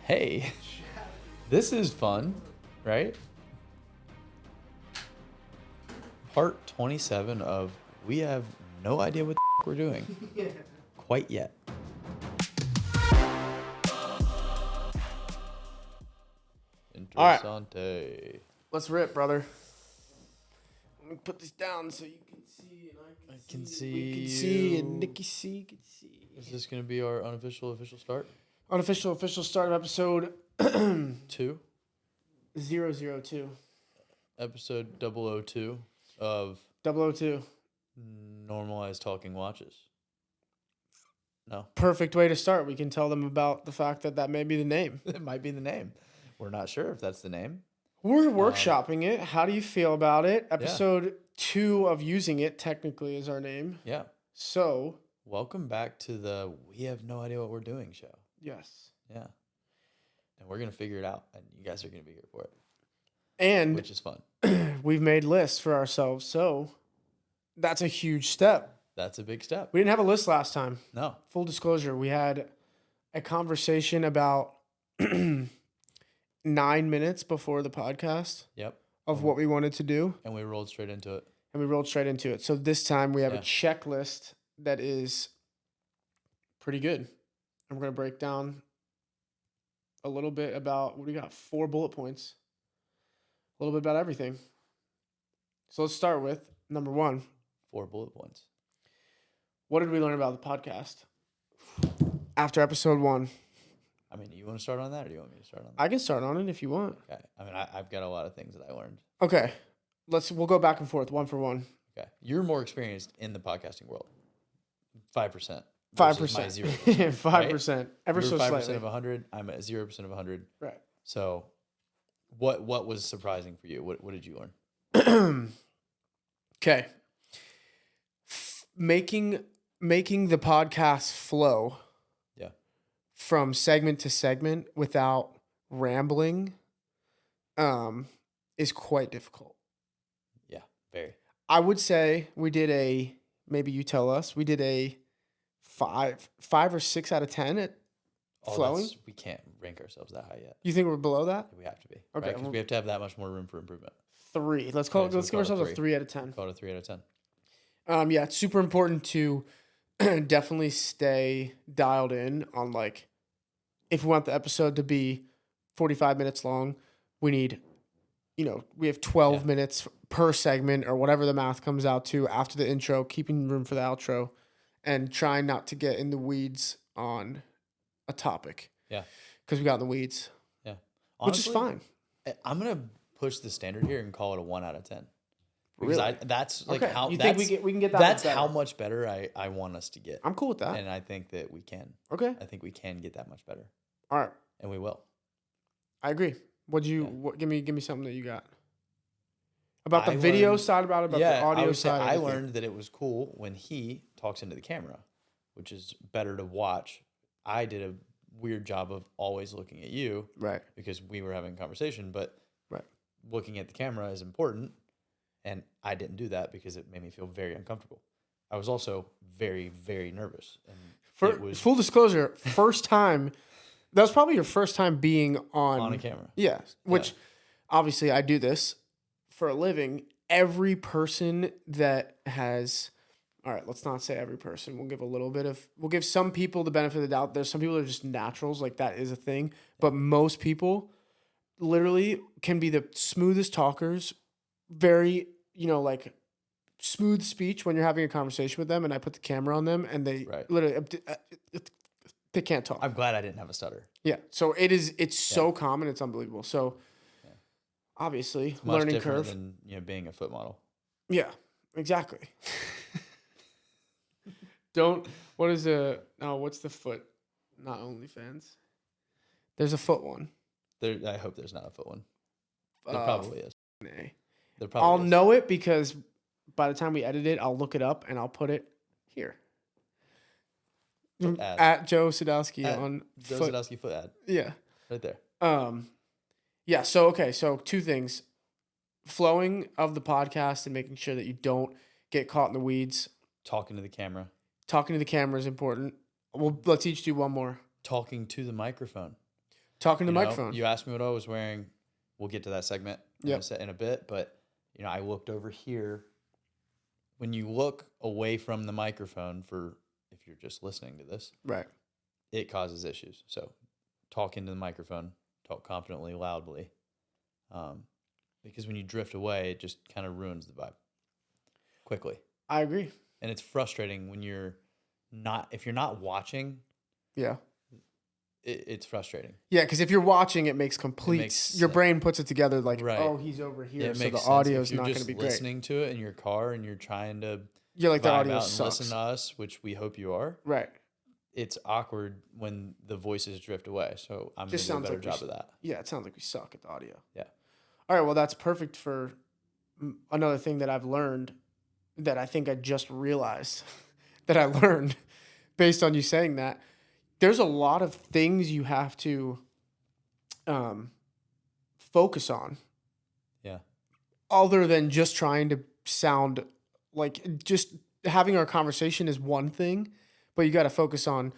Hey, this is fun, right? Part 27 of We Have No Idea What the we're doing quite yet. Interessante. Right. Let's rip, brother. Let me put this down so you can see and I can see. We can see and Nikki C can see. Is this going to be our official start? Official start of episode 2? 002. Episode 002 of 002. Normalize Talking Watches. No. Perfect way to start. We can tell them about the fact that may be the name. It might be the name. We're not sure if that's the name. We're workshopping it. How do you feel about it? Episode 2 of using it technically is our name. Yeah. So, welcome back to the We Have No Idea What We're Doing show. Yes. Yeah. And we're going to figure it out, and you guys are going to be here for it. And which is fun. We've made lists for ourselves, so that's a huge step. That's a big step. We didn't have a list last time. No. Full disclosure, we had a conversation about 9 minutes before the podcast. Yep. Of what we wanted to do. And we rolled straight into it. So this time we have a checklist that is pretty good. And we're going to break down a little bit about, what do we got? 4 bullet points. A little bit about everything. So let's start with number 1. 4 bullet points. What did we learn about the podcast after episode 1? I mean, you want to start on that, or do you want me to start on that? I can start on it if you want. Okay. I mean, I've got a lot of things that I learned. Okay. We'll go back and forth, 1 for 1. Okay. You're more experienced in the podcasting world. 5%. 5%. My 0%. 5%. Right? Ever You're so 5% slightly. of 100. I'm at 0% of 100. Right. So what was surprising for you? What did you learn? Okay. Making the podcast flow. Yeah. From segment to segment without rambling is quite difficult. Yeah, very. I would say we did maybe you tell us, we did a 5 or 6 out of 10 at flowing. We can't rank ourselves that high yet. You think we're below that? We have to be. Okay. Because we have to have that much more room for improvement. 3. Let's give ourselves a 3 out of 10. Call it a 3 out of 10. Yeah, it's super important to definitely stay dialed in on, like, if we want the episode to be 45 minutes long, we need, we have 12 minutes per segment or whatever the math comes out to after the intro, keeping room for the outro, and trying not to get in the weeds on a topic. Yeah. Because we got in the weeds. Yeah. Honestly, which is fine. I'm going to push the standard here and call it a 1 out of 10. Because really? that's like okay. how you think we can get that. That's how much better I want us to get. I'm cool with that. And I think that we can. Okay. I think we can get that much better. All right. And we will. I agree. Give me something that you got. About the video side, about the audio side. I learned that it was cool when he talks into the camera, which is better to watch. I did a weird job of always looking at you. Right. Because we were having a conversation, but right. Looking at the camera is important. And I didn't do that because it made me feel very uncomfortable. I was also very, very nervous. And full disclosure, first time, that was probably your first time being on a camera. Yeah, which obviously I do this for a living. Every person that has, all right, let's not say every person. We'll give some people the benefit of the doubt. There's some people that are just naturals, like that is a thing. But most people literally can be the smoothest talkers, very, like smooth speech when you're having a conversation with them, and I put the camera on them and they literally they can't talk. I'm glad I didn't have a stutter. Yeah. So it's so common, it's unbelievable. So obviously it's much learning curve than being a foot model. Yeah, exactly. What's the foot? Not OnlyFans. There's a foot one. I hope there's not a foot one. There probably is. Nay. I'll know it because by the time we edit it, I'll look it up and I'll put it here. At Joe Sadowski on Joe Sadowski foot ad. Yeah. Right there. Yeah, so 2 things. Flowing of the podcast and making sure that you don't get caught in the weeds. Talking to the camera. Talking to the camera is important. Well, let's each do one more. Talking to the microphone. Talking to You the know, microphone. you asked me what I was wearing. We'll get to that segment in a bit, but I looked over here. When you look away from the microphone if you're just listening to this, Right. it causes issues. So talk into the microphone, talk confidently, loudly. Because when you drift away, it just kind of ruins the vibe quickly. I agree. And it's frustrating when if you're not watching. Yeah. It's frustrating. Yeah, because if you're watching, it makes your brain puts it together like, oh, he's over here, so the audio is not going to be great. If you're listening to it in your car and you're trying to the audio out sucks. And listen to us, which we hope you are. Right. It's awkward when the voices drift away. So I'm going to do a better job of that. Yeah, it sounds like we suck at the audio. Yeah. All right, well, that's perfect for another thing that I've learned that I think I just realized that I learned based on you saying that. There's a lot of things you have to focus on. Yeah. Other than just trying to sound like just having our conversation is one thing, but you got to focus on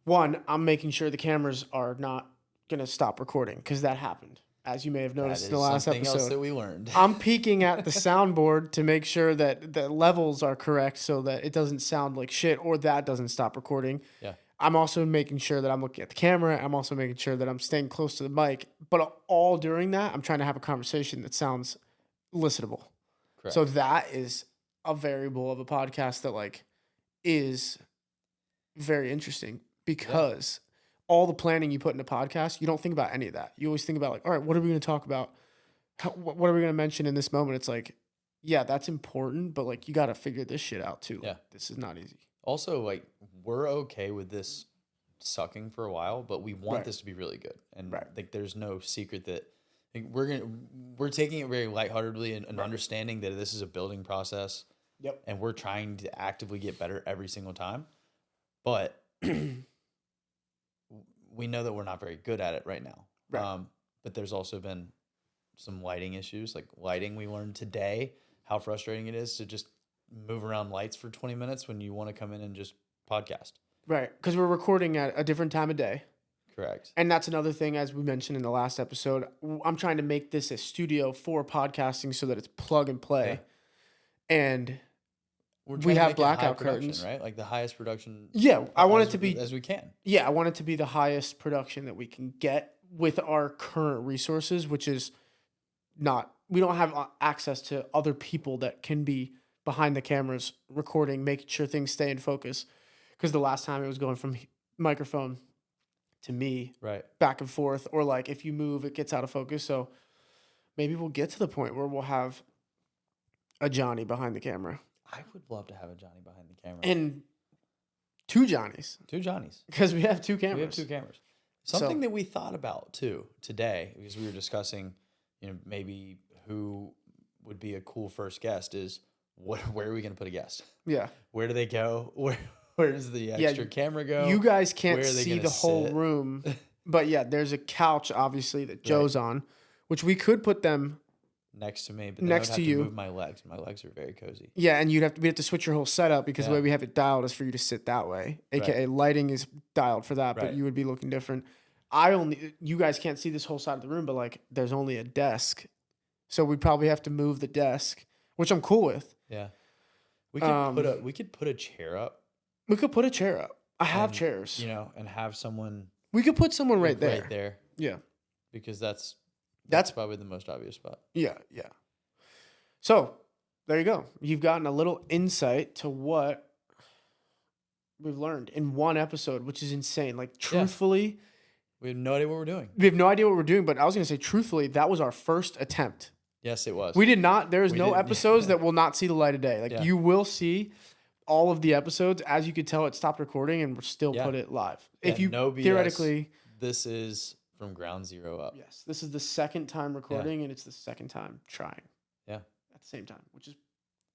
one, I'm making sure the cameras are not going to stop recording because that happened. As you may have noticed in the last episode. Something else that we learned. I'm peeking at the soundboard to make sure that the levels are correct so that it doesn't sound like shit or that doesn't stop recording. Yeah. I'm also making sure that I'm looking at the camera. I'm also making sure that I'm staying close to the mic. But all during that, I'm trying to have a conversation that sounds listenable. Correct. So that is a variable of a podcast that is very interesting because all the planning you put in a podcast, you don't think about any of that. You always think about all right, what are we going to talk about? What are we going to mention in this moment? It's like, yeah, that's important, but you got to figure this shit out too. Yeah. This is not easy. Also, we're okay with this sucking for a while, but we want this to be really good. And there's no secret that we're taking it very lightheartedly and understanding that this is a building process. Yep. And we're trying to actively get better every single time. But we know that we're not very good at it right now. Right. But there's also been some lighting issues. Lighting, we learned today how frustrating it is to just move around lights for 20 minutes when you want to come in and just podcast. Right. Because we're recording at a different time of day. Correct. And that's another thing, as we mentioned in the last episode, I'm trying to make this a studio for podcasting so that it's plug and play. Yeah. And we have blackout curtains. Right? The highest production. Yeah. I want it to be. As we can. Yeah. I want it to be the highest production that we can get with our current resources, which is we don't have access to other people that can be behind the cameras recording, making sure things stay in focus. Because the last time it was going from microphone to me, back and forth, or if you move, it gets out of focus. So maybe we'll get to the point where we'll have a Johnny behind the camera. I would love to have a Johnny behind the camera. And two Johnnies. Two Johnnies. Because we have two cameras. Something that we thought about too today, because we were discussing, maybe who would be a cool first guest is where are we going to put a guest? Yeah. Where do they go? Where does the extra camera go? You guys can't see the whole room. But yeah, there's a couch, obviously, that Joe's on, which we could put them next to me, but next to you. Move my legs. My legs are very cozy. Yeah, and we'd have to switch your whole setup because the way we have it dialed is for you to sit that way. AKA lighting is dialed for that, but you would be looking different. You guys can't see this whole side of the room, but there's only a desk. So we'd probably have to move the desk, which I'm cool with. Yeah. We could put a chair up. We could put a chair up. I have chairs. And have someone. We could put someone right there. Right there. Yeah. Because that's probably the most obvious spot. Yeah, yeah. So, there you go. You've gotten a little insight to what we've learned in one episode, which is insane. Truthfully. We have no idea what we're doing. We have no idea what we're doing, but I was going to say, truthfully, that was our first attempt. Yes, it was. We did not. There's no episodes that will not see the light of day. You will see all of the episodes. As you could tell, it stopped recording and we're still put it live. If you no BS, theoretically, this is from ground zero up. Yes, this is the second time recording and it's the second time trying. Yeah, at the same time, which is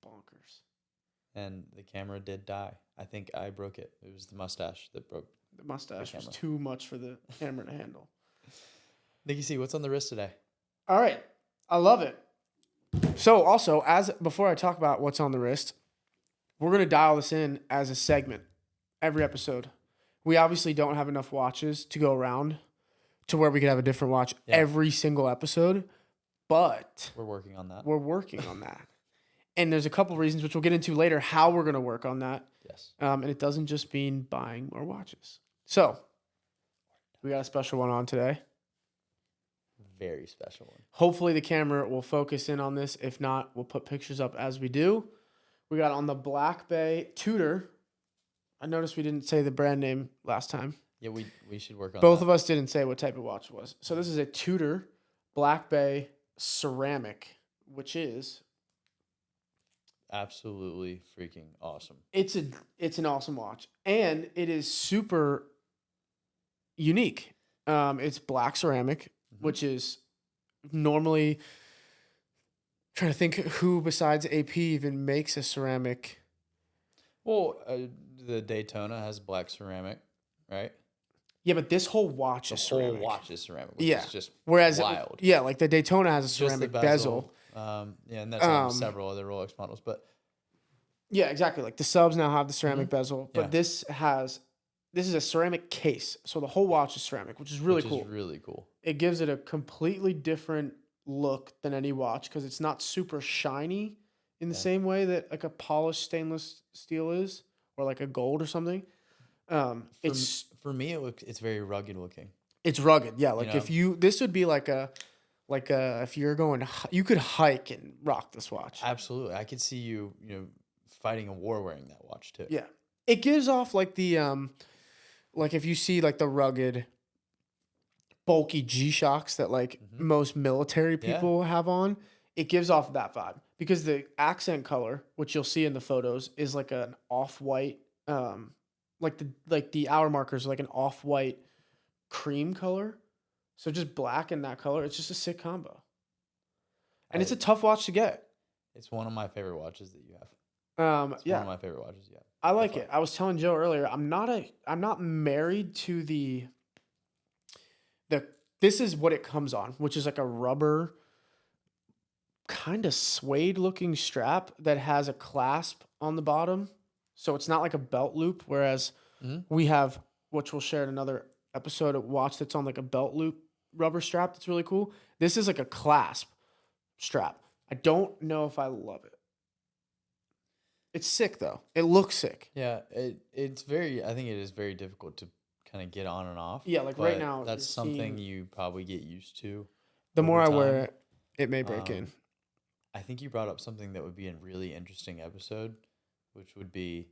bonkers. And the camera did die. I think I broke it. It was the mustache that broke. The mustache was too much for the camera to handle. Nikki C, what's on the wrist today? All right, I love it. So also, before I talk about what's on the wrist, we're gonna dial this in as a segment every episode. We obviously don't have enough watches to go around to where we could have a different watch every single episode, but we're working on that. We're working on that. And there's a couple reasons, which we'll get into later, how we're going to work on that. Yes. And it doesn't just mean buying more watches. So we got a special one on today. Very special one. Hopefully the camera will focus in on this. If not, we'll put pictures up as we do. We got on the Black Bay Tudor. I noticed we didn't say the brand name last time. Yeah, we should work on Both that. of us didn't say what type of watch it was. So this is a Tudor Black Bay ceramic, which is absolutely freaking awesome. It's an awesome watch, and it is super unique. It's black ceramic, which is normally, trying to think who besides AP even makes a ceramic. Well, the Daytona has black ceramic, right? Yeah, but this whole watch is ceramic. The whole watch is ceramic, which is just wild. Like the Daytona has a ceramic bezel. And that's on several other Rolex models, but yeah, exactly. Like the subs now have the ceramic bezel, but this is a ceramic case, so the whole watch is ceramic, which is really cool. Really cool. It gives it a completely different look than any watch because it's not super shiny in the same way that like a polished stainless steel is, or like a gold or something. For me, it's very rugged looking. It's rugged, yeah. Like this would be like a if you're going, you could hike and rock this watch. Absolutely, I could see you fighting a war wearing that watch too. Yeah, it gives off like the like if you see like the rugged, bulky G-Shocks that like most military people have on, it gives off that vibe because the accent color, which you'll see in the photos, is like an off-white. Like the hour markers are like an off-white cream color. So just black and that color. It's just a sick combo. And it's a tough watch to get. It's one of my favorite watches that you have. It's one of my favorite watches, yeah. I like it. I was telling Joe earlier, I'm not married to the this is what it comes on, which is like a rubber kind of suede looking strap that has a clasp on the bottom. So it's not like a belt loop, whereas we have, which we'll share in another episode, a watch that's on like a belt loop rubber strap that's really cool. This is like a clasp strap. I don't know if I love it. It's sick though. It looks sick. Yeah, it's very, I think it is very difficult to kind of get on and off. Yeah, like right now. That's something you probably get used to. The more I wear it, it may break in. I think you brought up something that would be a really interesting episode, which would be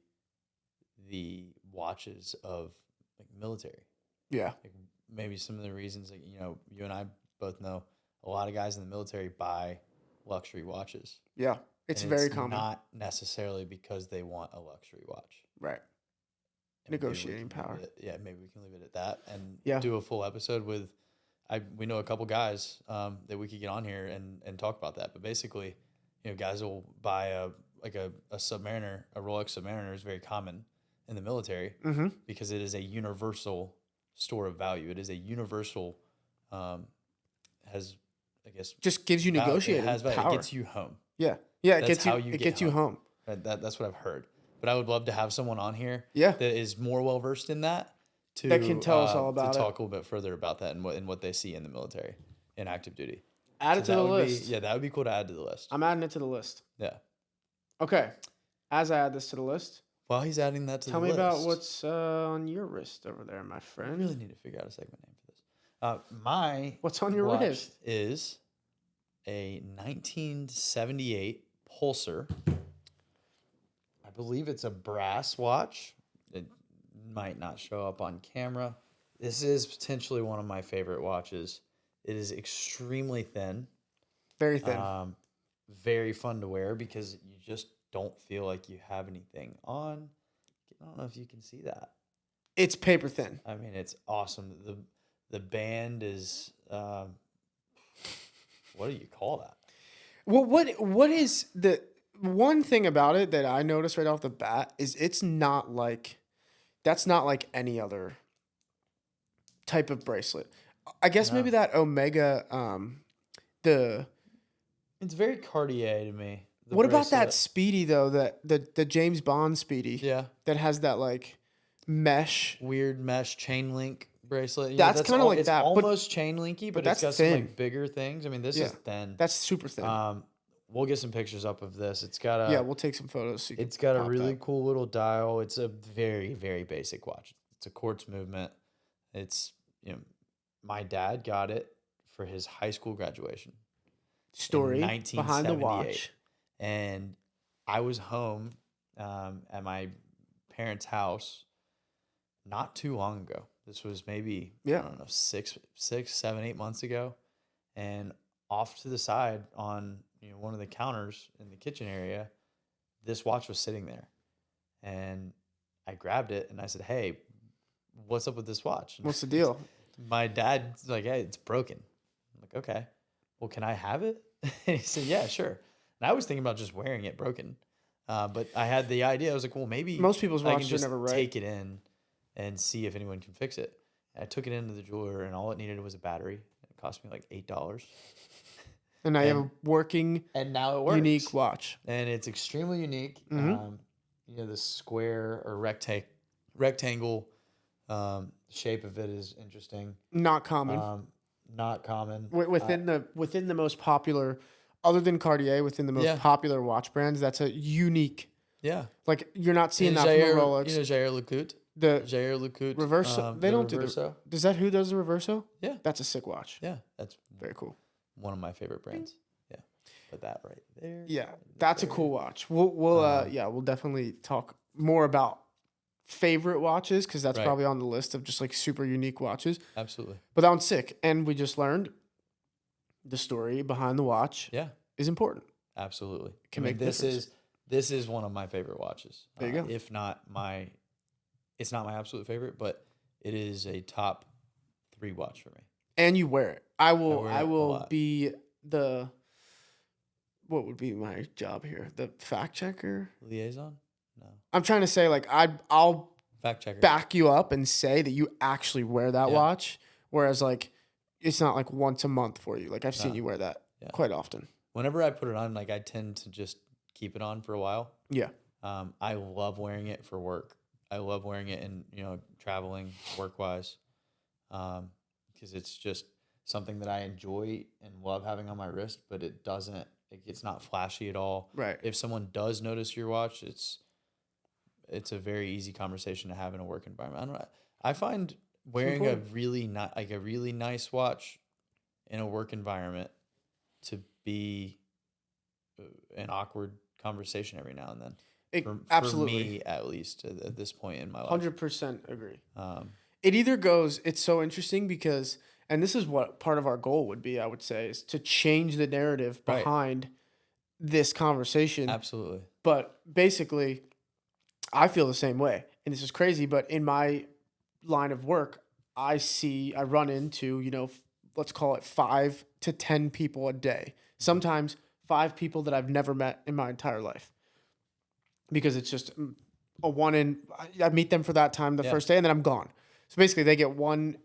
the watches of like military. Yeah. Like maybe some of the reasons, like, you and I both know a lot of guys in the military buy luxury watches. Yeah. It's very common. Not necessarily because they want a luxury watch. Right. And negotiating power. Maybe we can leave it at that and do a full episode with, we know a couple guys that we could get on here and talk about that. But basically, guys will buy a Submariner, a Rolex Submariner is very common in the military because it is a universal store of value. It is a universal, has, I guess, just gives you negotiating power. It gets you home. Yeah. Yeah. It gets you home. That's what I've heard. But I would love to have someone on here that is more well versed in that that can tell us all about to talk a little bit further about that and what they see in the military in active duty. Add it to the list. That would be cool to add to the list. I'm adding it to the list. Yeah. Okay. As I add this to the list, while he's adding that to the list, tell me about what's on your wrist over there, my friend. I really need to figure out a segment name for this. What's on your wrist is a 1978 Pulsar. I believe it's a brass watch. It might not show up on camera. This is potentially one of my favorite watches. It is extremely thin. Very thin. Very fun to wear because you just don't feel like you have anything on. I don't know if you can see that. It's paper thin. I mean, it's awesome. The band is, what do you call that? Well, what is the one thing about it that I noticed right off the bat is that's not like any other type of bracelet. I guess maybe that Omega, it's very Cartier to me. What about that Speedy though? The James Bond Speedy. Yeah. That has that like weird mesh chain link bracelet. That's kind of like it's that. almost chain linky, but it's that's got thin. some like bigger things. I mean, this is thin. That's super thin. We'll get some pictures up of this. It's got a We'll take some photos. So it's got a really cool little dial. It's a very, very basic watch. It's a quartz movement. It's, my dad got it for his high school graduation. Story behind the watch. And I was home at my parents' house not too long ago. This was maybe, I don't know, 6, 7, 8 months ago. And off to the side on one of the counters in the kitchen area, this watch was sitting there. And I grabbed it and I said, "Hey, what's up with this watch?" And what's the deal? My dad's like, "Hey, it's broken." I'm like, "Okay, well, can I have it?" And he said, "Yeah, sure." And I was thinking about just wearing it broken. But I had the idea. I was like, well, maybe most people's I can watches just are never right. take it in and see if anyone can fix it. And I took it into the jeweler, and all it needed was a battery. It cost me like $8. And now you have a working, and now it works. Unique watch. And it's extremely unique. Mm-hmm. The square or rectangle shape of it is interesting. Not common. Not common. Within the most popular, other than Cartier, within the most popular watch brands, that's a unique. Yeah. Like, you're not seeing that from a Rolex. You know Jair LeCoultre? The Jair LeCoultre. Reverso. They don't Reverso. do the... Does that who does the Reverso? Yeah. That's a sick watch. Yeah. That's very cool. One of my favorite brands. Yeah. Put that right there. Yeah. That's a cool watch. We'll definitely talk more about favorite watches, because that's probably on the list of just like super unique watches. Absolutely. But that one's sick. And we just learned the story behind the watch is important. Absolutely. This is one of my favorite watches. There you go. If not it's not my absolute favorite, but it is a top 3 watch for me. And you wear it. I will be the, what would be my job here? The fact checker? Liaison? No. I'm trying to say, like, I'll fact checker. Back you up and say that you actually wear that watch. Whereas, like, it's not like once a month for you. Like, I've seen you wear that quite often. Whenever I put it on, like, I tend to just keep it on for a while. Yeah. I love wearing it for work. I love wearing it in, traveling work-wise. Because it's just something that I enjoy and love having on my wrist, but it's not flashy at all. Right. If someone does notice your watch, it's a very easy conversation to have in a work environment. I find wearing a really nice watch in a work environment to be an awkward conversation every now and then. Absolutely. For me, at least at this point in my life. 100% agree. It either goes, it's so interesting because, and this is what part of our goal would be, I would say, is to change the narrative behind this conversation. Absolutely. But basically, I feel the same way. And this is crazy, but in my line of work, I run into, let's call it 5 to 10 people a day. Sometimes 5 people that I've never met in my entire life. Because it's just a I meet them for that time the first day, and then I'm gone. So basically they get 1,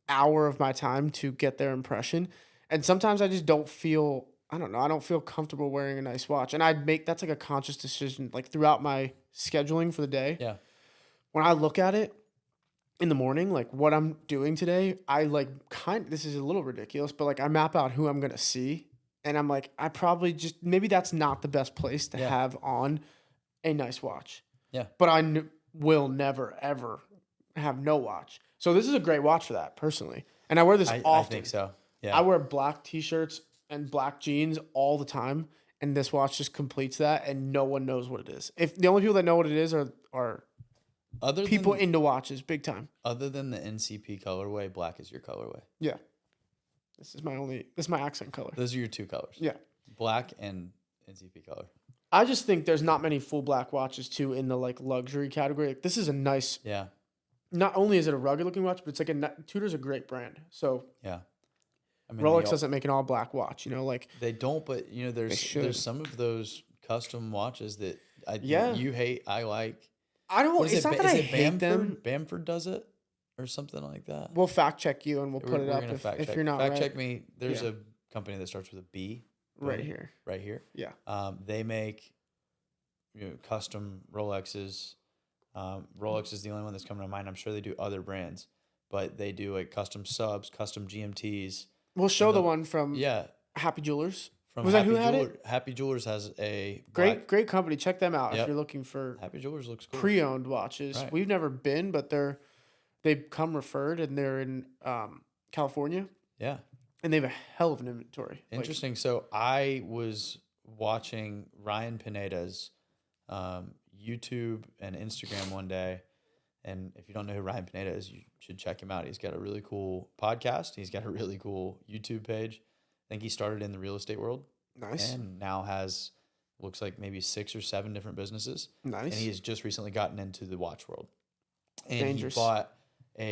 hour of my time to get their impression. And sometimes I just don't feel, I don't feel comfortable wearing a nice watch. And that's like a conscious decision, like throughout my scheduling for the day. Yeah. When I look at it in the morning, like what I'm doing today, I like this is a little ridiculous, but like I map out who I'm going to see. And I'm like, I probably maybe that's not the best place to have on a nice watch. Yeah. But I will never, ever have no watch. So this is a great watch for that, personally. And I wear this often. I think so. Yeah. I wear black t-shirts and black jeans all the time. And this watch just completes that. And no one knows what it is. If the only people that know what it is are people into watches, big time. Other than the NCP colorway, black is your colorway. Yeah. This is my accent color. Those are your 2 colors. Yeah. Black and NCP color. I just think there's not many full black watches too in the like luxury category. Like, this is a nice. Yeah. Not only is it a rugged looking watch, but it's like Tudor's a great brand. So yeah, I mean, Rolex doesn't make an all black watch. Like they don't, but there's some of those custom watches that you hate. I like. I don't. It's not that I hate them. Bamford does it or something like that. We'll fact check you and we'll put it up if you're not fact check me. There's a company that starts with a B. Right here. Yeah. They make custom Rolexes. Rolex is the only one that's coming to mind. I'm sure they do other brands, but they do like custom subs, custom GMTs. We'll show the one from Yeah, Happy Jewelers. from Was that who had it? Happy Jewelers has a Great company. Check them out if Yep. you're looking for Happy Jewelers looks cool. pre-owned watches. Right. We've never been, but they come referred, and they're in California, Yeah. and they have a hell of an inventory. Interesting. So I was watching Ryan Pineda's YouTube and Instagram one day. And if you don't know who Ryan Pineda is, you should check him out. He's got a really cool podcast. He's got a really cool YouTube page. I think he started in the real estate world. Nice. And now has, looks like maybe 6 or 7 different businesses. Nice. And he has just recently gotten into the watch world. And Dangerous. he bought I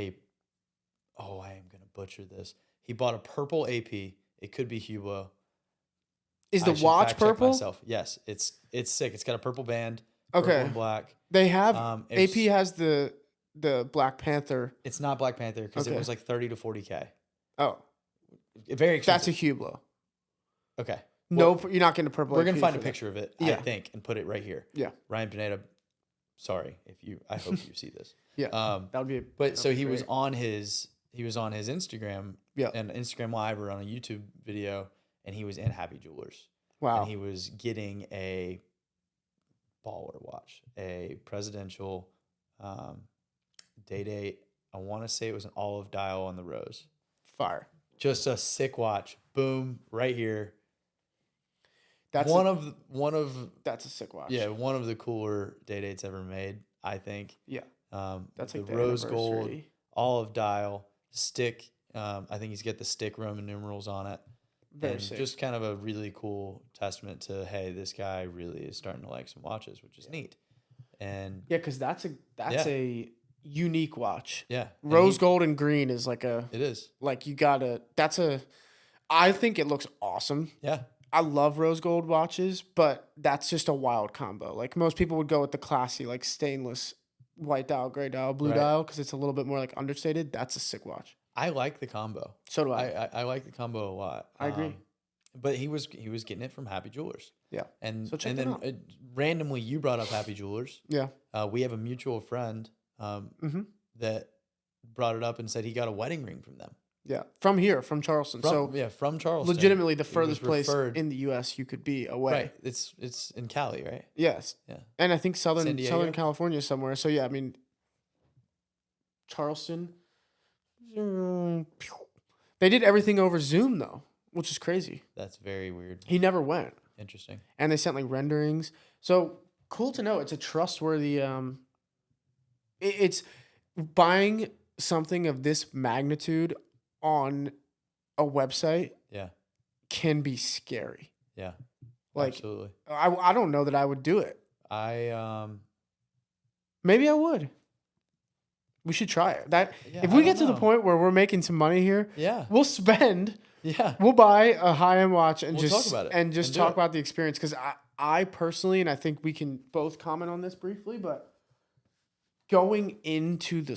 am going to butcher this. He bought a purple AP. It could be Hublot. Is the I should watch fact check purple? myself. Yes, it's sick. It's got a purple band. Okay. Purple and black. They have It's- AP has the Black Panther. It's not Black Panther because it Okay. was like 30 to 40K. Oh, Very that's expensive. a Hublot. Okay. Nope, you're not getting a purple. We're gonna AP find a for that. picture of it, Yeah. I think, and put it right here. Yeah. Ryan Pineda. Sorry if you. I hope you see this. Yeah. That would be. But so that'd be he was great. on his Instagram. Yeah. And Instagram Live or on a YouTube video, and he was in Happy Jewelers. Wow. And he was getting a baller watch, a presidential Day-Date. I want to say it was an olive dial on the rose. Fire. Just a sick watch. Boom, right here. That's one of that's a sick watch. yeah, one of the cooler Day-Dates ever made, I think. Yeah. That's the like the rose gold anniversary. olive dial stick. I think he's got the stick Roman numerals on it. Very and sick. just kind of a really cool testament to, hey, this guy really is starting to like some watches, which is neat. And Yeah, because that's a unique watch. yeah, and Rose gold and green is like it is. like you gotta. I think it looks awesome. Yeah, I love rose gold watches, but that's just a wild combo. Like most people would go with the classy, like stainless, white dial, gray dial, blue Right. dial, because it's a little bit more like understated. That's a sick watch. I like the combo. So do I. I like the combo a lot. I agree. But he was getting it from Happy Jewelers. Yeah. And So check and them then out. randomly you brought up Happy Jewelers. Yeah. We have a mutual friend that brought it up and said he got a wedding ring from them. Yeah. From here, from Charleston. From Charleston. Legitimately the It was furthest place referred- in the US you could be away. Right. It's in Cali, right? Yes. Yeah. And I think San Southern Diego? California somewhere. So yeah, I mean Charleston. They did everything over Zoom though, which is crazy. That's very weird. He never went. Interesting. And they sent like renderings. So cool to know. It's a trustworthy. It's buying something of this magnitude on a website Yeah. can be scary. Yeah. Like Absolutely. I don't know that I would do it. Maybe I would. We should try it. Yeah, if I we don't get to the know. point where we're making some money here, Yeah. we'll buy a high end watch and We'll just talk about it and just and do talk it. about the experience. Because I personally, and I think we can both comment on this briefly, but going into the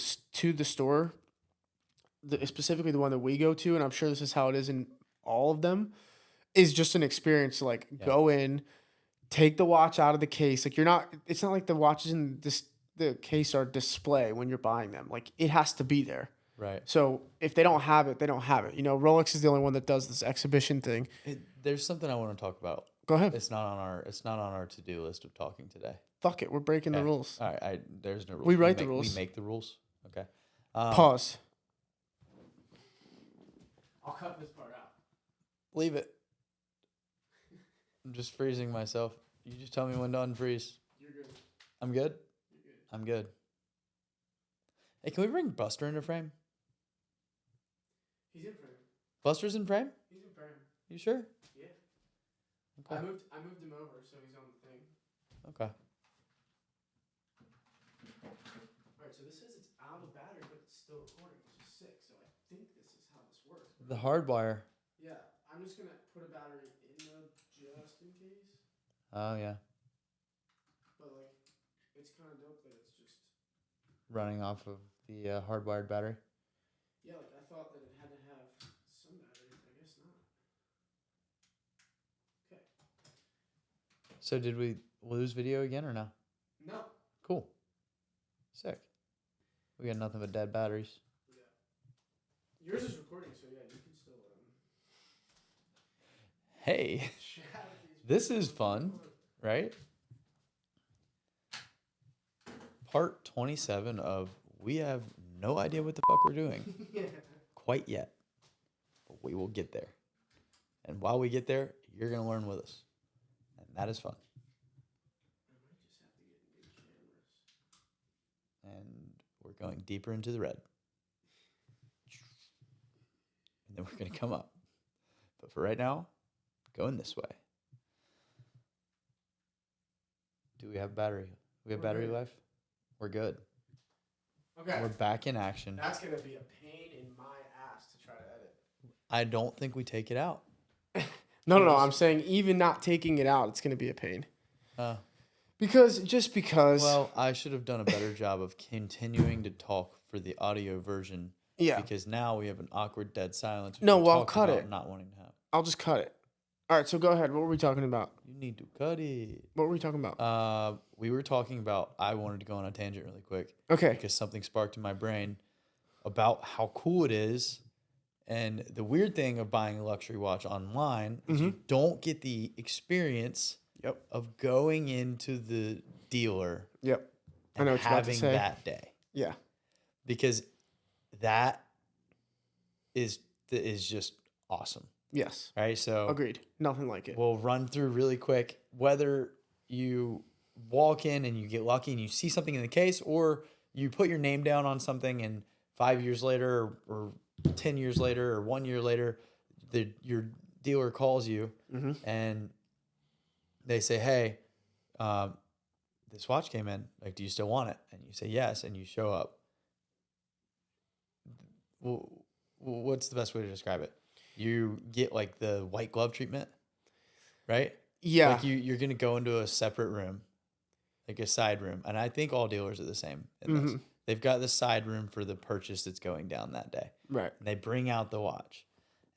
store, specifically the one that we go to, and I'm sure this is how it is in all of them, is just an experience to like go in, take the watch out of the case. Like it's not like the watches in the case are display when you're buying them. Like it has to be there. Right. So if they don't have it, they don't have it. You know, Rolex is the only one that does this exhibition thing. There's something I want to talk about. Go ahead. It's not on our to-do list of talking today. Fuck it. We're breaking the Okay. rules. All right. There's no rules. We write the rules. We make the rules. Okay. Pause. I'll cut this part out. Leave it. I'm just freezing myself. You just tell me when to unfreeze. You're good. I'm good? You're good. I'm good. Hey, can we bring Buster into frame? He's in frame. Buster's in frame? He's in frame. You sure? Yeah. Okay. I moved him over so he's on the thing. Okay. Alright, so this says it's out of battery, but it's still recording, which is sick. So I think this is how this works. The hardwire. Yeah, I'm just gonna put a battery in there just in case. Oh, yeah. But like, it's kind of dope that it's just. Running off of the hardwired battery. Yeah, like I thought that it had to have some battery. I guess not. Okay. So did we lose video again or no? No. Cool. Sick. We got nothing but dead batteries. Yeah. Yours is recording, so yeah, you can still. Hey, this is fun, right? Part 27 of we have no idea what the fuck we're doing quite yet, but we will get there. And while we get there, you're going to learn with us. And that is fun. And we're going deeper into the red. And then we're going to come up. But for right now, going this way. Do we have battery? We have battery life? We're good. Okay. We're back in action. That's going to be a pain in my ass to try to edit. I don't think we take it out. No. I'm saying even not taking it out, it's going to be a pain. Because. Well, I should have done a better job of continuing to talk for the audio version. Yeah. Because now we have an awkward dead silence. I'll cut it. Not wanting to have. I'll just cut it. All right, so go ahead. What were we talking about? You need to cut it. What were we talking about? We were talking about, I wanted to go on a tangent really quick. Okay. Because something sparked in my brain about how cool it is. And the weird thing of buying a luxury watch online is you don't get the experience of going into the dealer. Yep. And I know what you're about to having say. that day. Yeah. Because that is just awesome. Yes. Right? So agreed. Nothing like it. We'll run through really quick whether you walk in and you get lucky and you see something in the case, or you put your name down on something and 5 years later or 10 years later or 1 year later, your dealer calls you and they say, hey, this watch came in. Like, do you still want it? And you say yes, and you show up. Well, what's the best way to describe it? You get like the white glove treatment, right? Yeah. Like you're going to go into a separate room, like a side room. And I think all dealers are the same in this. They've got the side room for the purchase that's going down that day. Right. And they bring out the watch.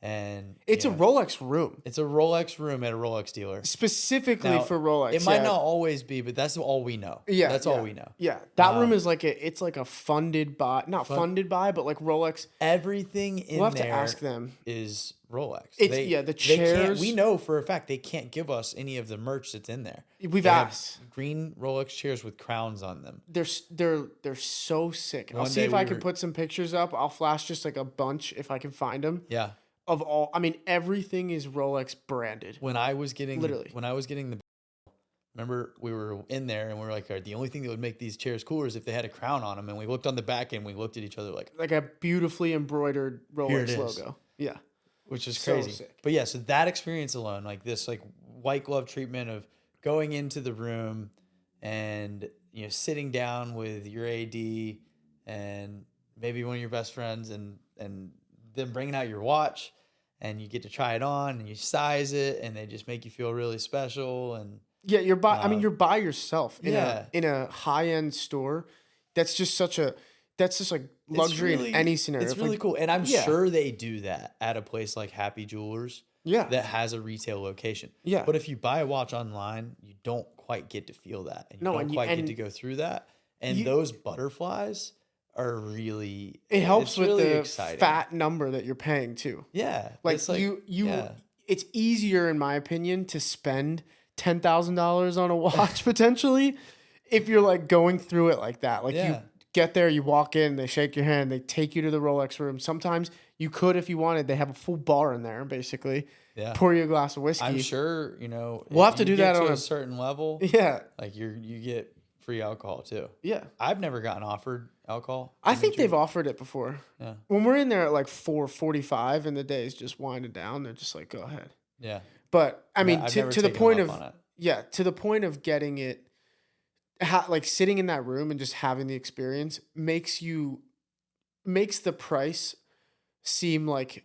And it's a Rolex room. It's a Rolex room at a Rolex dealer. Specifically now, for Rolex. It might not always be, but that's all we know. Yeah. That's all we know. Yeah. That room is like it's like a funded by, not funded by, but like Rolex. Everything in we'll have there to ask them. Is Rolex. The chairs. We know for a fact they can't give us any of the merch that's in there. We've asked. Green Rolex chairs with crowns on them. They're so sick. I'll see if I can put some pictures up. I'll flash just like a bunch if I can find them. Yeah. Of all, I mean, everything is Rolex branded. When I was getting the, remember we were in there and we were like, all right, the only thing that would make these chairs cooler is if they had a crown on them. And we looked on the back and we looked at each other like a beautifully embroidered Rolex logo. Yeah. Which is crazy. Sick. But yeah, so that experience alone, like this, like white glove treatment of going into the room and, you know, sitting down with your AD and maybe one of your best friends and them bringing out your watch and you get to try it on and you size it and they just make you feel really special. And yeah, you're by yourself in a high-end store. That's just like luxury in any scenario. It's really cool. And I'm sure they do that at a place like Happy Jewelers that has a retail location. Yeah. But if you buy a watch online, you don't quite get to feel that. And you don't quite get to go through that. And those butterflies are really... It helps with really the exciting. Fat number that you're paying too. Yeah. Like it's easier in my opinion to spend $10,000 on a watch potentially if you're like going through it like that. Like you get there, you walk in, they shake your hand, they take you to the Rolex room. Sometimes you could, if you wanted, they have a full bar in there basically. Yeah. Pour you a glass of whiskey. I'm sure, you know, we'll have to do that on a certain level. Yeah. Like you get free alcohol too. Yeah. I've never gotten offered alcohol. I think they've offered it before. Yeah. When we're in there at like 4:45 and the day is just winding down, they're just like, go ahead. Yeah. But I mean, to the point of to the point of getting it, like sitting in that room and just having the experience makes the price seem like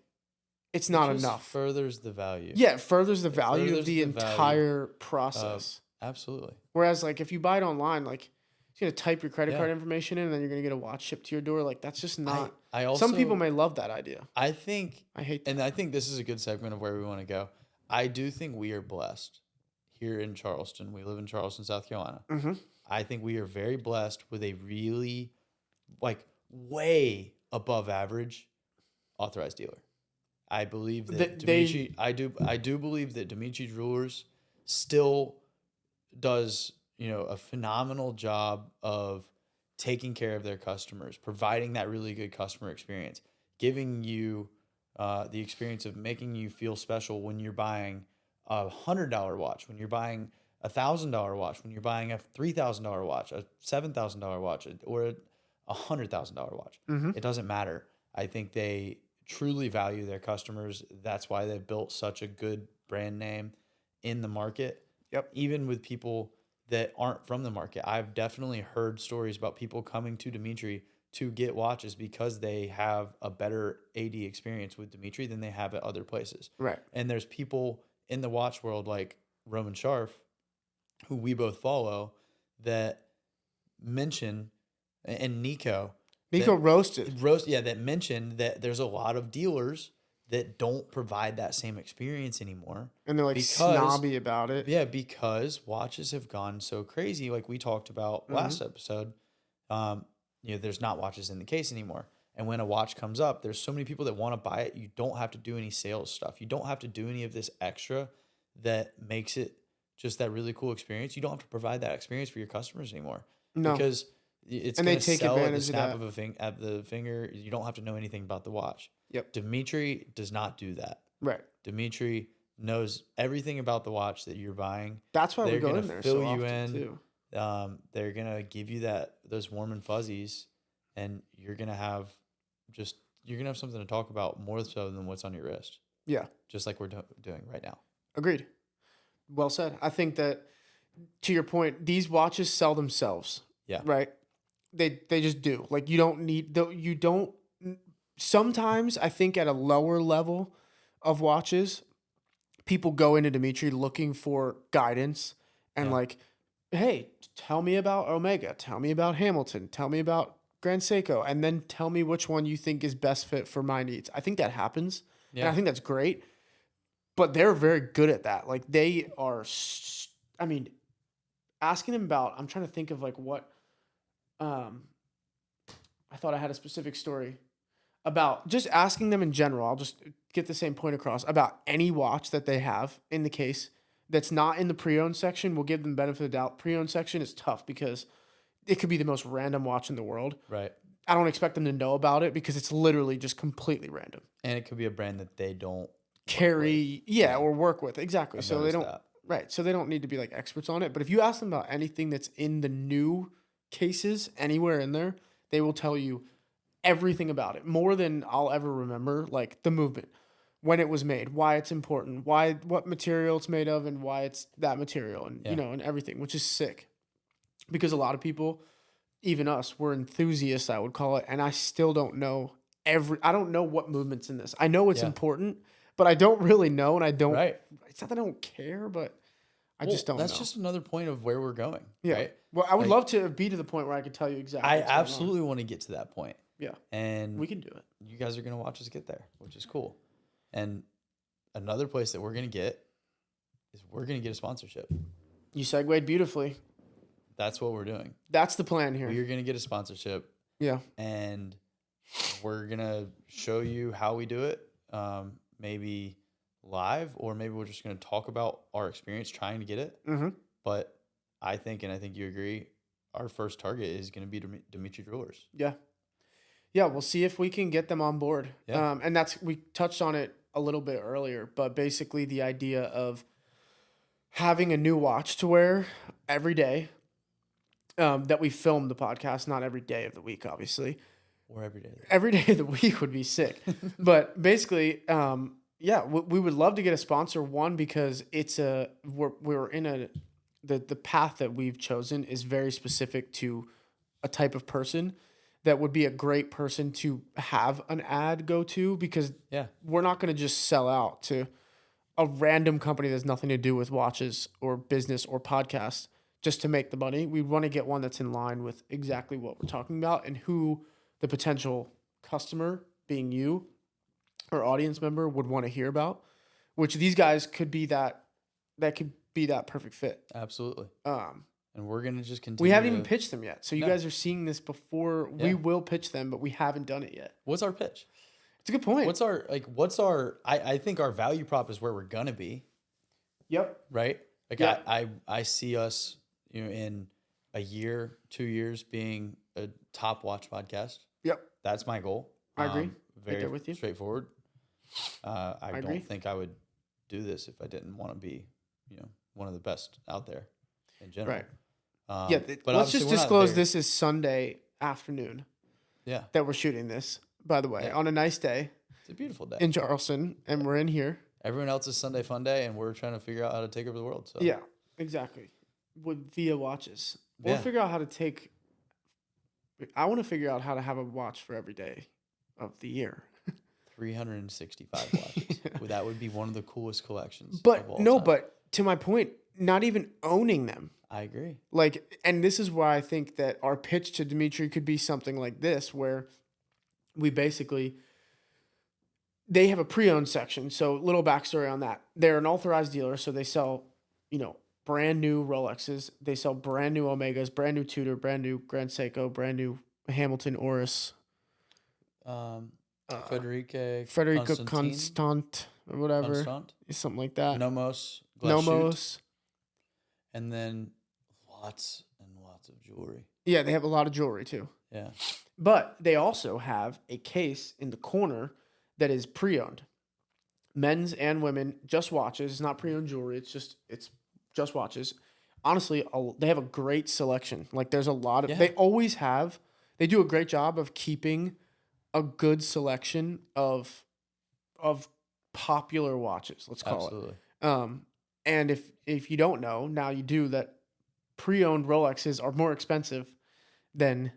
it's not enough. Furthers the value. Yeah, it furthers the value of the entire process. Absolutely. Whereas like if you buy it online, like you're gonna type your credit card information in and then you're gonna get a watch shipped to your door. Like that's just not. Some people may love that idea. I think I hate that. And I think this is a good segment of where we want to go. I do think we are blessed here in Charleston. We live in Charleston, South Carolina. Mm-hmm. I think we are very blessed with a really like way above average authorized dealer. I believe that They- I do believe that Dimitri Jewelers still does, a phenomenal job of taking care of their customers, providing that really good customer experience, giving you the experience of making you feel special when you're buying $100 watch, when you're buying $1,000 watch, when you're buying a $3,000 watch, a $7,000 watch, or a $100,000 watch. Mhm. It doesn't matter. I think they truly value their customers. That's why they've built such a good brand name in the market. Yep. Even with people that aren't from the market. I've definitely heard stories about people coming to Dimitri to get watches because they have a better AD experience with Dimitri than they have at other places. Right. And there's people in the watch world like Roman Scharf, who we both follow, that mention, and Nico roasted. that mentioned that there's a lot of dealers that don't provide that same experience anymore. And they're like snobby about it. Yeah, because watches have gone so crazy. Like we talked about last episode, there's not watches in the case anymore. And when a watch comes up, there's so many people that want to buy it. You don't have to do any sales stuff. You don't have to do any of this extra that makes it just that really cool experience. You don't have to provide that experience for your customers anymore. No. Because it's going to sell at the snap of the finger. You don't have to know anything about the watch. Yep. Dimitri does not do that. Right. Dimitri knows everything about the watch that you're buying. That's why we go in there fill so you often in. too. They're gonna give you those warm and fuzzies, and you're gonna have something to talk about more so than what's on your wrist. Yeah. Just like we're doing right now. Agreed. Well said. I think that, to your point, these watches sell themselves. Yeah. Right. They just do. Like you don't. Sometimes I think at a lower level of watches, people go into Dimitri looking for guidance and like, hey, tell me about Omega, tell me about Hamilton, tell me about Grand Seiko, and then tell me which one you think is best fit for my needs. I think that happens, and I think that's great. But they're very good at that. Like they are. Asking them about. I'm trying to think of like what. I thought I had a specific story about just asking them in general. I'll just get the same point across about any watch that they have in the case that's not in the pre-owned section. We'll give them benefit of the doubt. Pre-owned section is tough because it could be the most random watch in the world. Right. I don't expect them to know about it because it's literally just completely random. And it could be a brand that they don't carry, or work with. Exactly. So they don't. That. Right. So they don't need to be like experts on it. But if you ask them about anything that's in the new cases, anywhere in there, they will tell you everything about it, more than I'll ever remember, like the movement, when it was made, why it's important, what material it's made of, and why it's that material, and and everything, which is sick. Because a lot of people, even us, we're enthusiasts, I would call it, and I still don't know I don't know what movement's in this. I know it's important, but I don't really know, and I don't. Right. It's not that I don't care, but I just don't. That's know. just another point of where we're going. Yeah. Right? Well, I would love to be to the point where I could tell you exactly. I absolutely want to get to that point. Yeah. And we can do it. You guys are going to watch us get there, which is cool. And another place that we're going to get is we're going to get a sponsorship. You segued beautifully. That's what we're doing. That's the plan here. We're going to get a sponsorship. Yeah. And we're going to show you how we do it. Maybe live, or maybe we're just going to talk about our experience trying to get it. Mm-hmm. But I think you agree, our first target is going to be Dimitri Jewelers. Yeah. Yeah, we'll see if we can get them on board. Yeah. And we touched on it a little bit earlier, but basically the idea of having a new watch to wear every day, that we film the podcast, not every day of the week, obviously. Or every day. Every day of the week would be sick. But basically, we would love to get a sponsor. One, because we're in the path that we've chosen is very specific to a type of person that would be a great person to have an ad go to, because we're not going to just sell out to a random company that has nothing to do with watches or business or podcasts just to make the money. We want to get one that's in line with exactly what we're talking about and who the potential customer, being you or audience member, would want to hear about, which these guys could be that could be that perfect fit. Absolutely. And we're going to just continue. We haven't even pitched them yet. So you guys are seeing this before. We will pitch them, but we haven't done it yet. What's our pitch? It's a good point. I think our value prop is where we're gonna be, Yep. right? Like Yeah. I see us, in a year, 2 years being a top watch podcast. Yep. That's my goal. I agree. Right Very there with you. straightforward. I agree. don't think I would do this if I didn't want to be, one of the best out there in general. Right. But let's just obviously we're not disclose there. this is Sunday afternoon Yeah, that we're shooting this, by the way, Yeah. on a nice day it's a beautiful day. in Charleston, and we're in here. Everyone else is Sunday fun day, and we're trying to figure out how to take over the world. So Yeah, exactly. Via watches. We'll Yeah. figure out how to take. I want to figure out how to have a watch for every day of the year. 365 watches. Well, that would be one of the coolest collections. But of all no, time. but to my point, not even owning them. I agree. Like, and this is why I think that our pitch to Dimitri could be something like this, where we basically, they have a pre-owned section. So little backstory on that. They're an authorized dealer. So they sell, brand new Rolexes. They sell brand new Omegas, brand new Tudor, brand new Grand Seiko, brand new Hamilton Oris. Federico Constant or whatever. Something like that. Nomos. Nomos. And then lots and lots of jewelry. Yeah, they have a lot of jewelry too. Yeah. But they also have a case in the corner that is pre-owned. Men's and women, just watches. It's not pre-owned jewelry. It's just watches. Honestly, they have a great selection. Like there's a lot of, they do a great job of keeping a good selection of popular watches, let's call it. And if you don't know, now you do, that pre-owned Rolexes are more expensive than